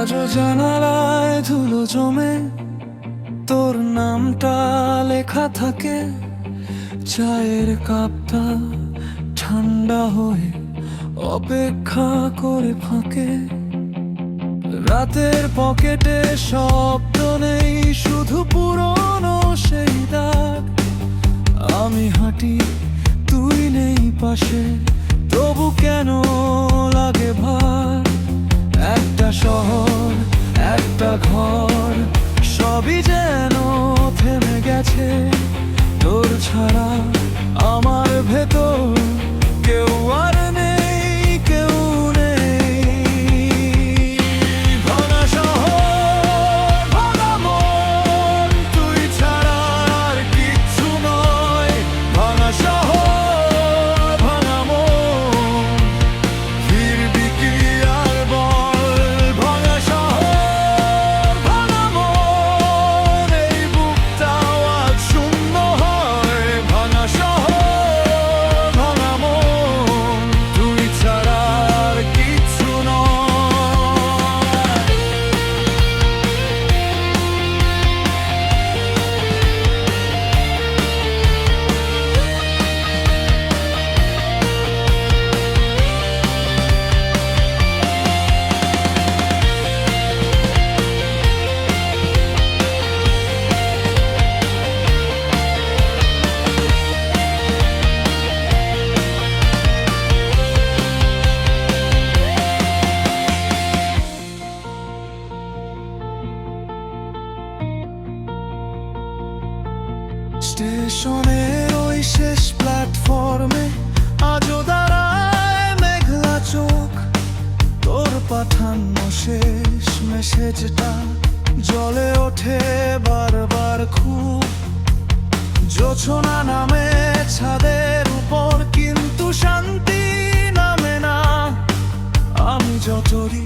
আজও জানালায় ধুলো জমে তোর নামটা লেখা থাকে। চায়ের কাপটা ঠান্ডা হয়ে অপেক্ষা করে ফাঁকে। রাতের পকেটে শব্দ নেই, শুধু পুরনো সেই দাগ। আমি হাঁটি, তুই নেই পাশে, তবু কেন লাগে ভার। একটা শহর, একটা ঘর, সবই যেন থেমে গেছে। তোর ছাড়া আমার ভেতর কেউ আর নেই, কেউ নেই। ভাঙা শহর, ভাঙা মন, তুই ছাড়া আর কিচ্ছু নয়। ভাঙা শহর, ভাঙা মন, ফিরবি কি আর বল। ভাঙা শহর, ভাঙা মন, এই বুকটাও আজ শূন্য হয়। ভাঙা শহর, ভাঙা মন, তুই ছাড়া আর কিচ্ছু নয়। স্টেশনের ওই শেষ প্ল্যাটফর্মে আজও দাঁড়ায় মেঘলা চোখ। তোর পাঠানো শেষ মেসেজটা জলে ওঠে বারবার খুব। জোছনা নামে ছাদের উপর, কিন্তু শান্তি নামে না। আমি যতই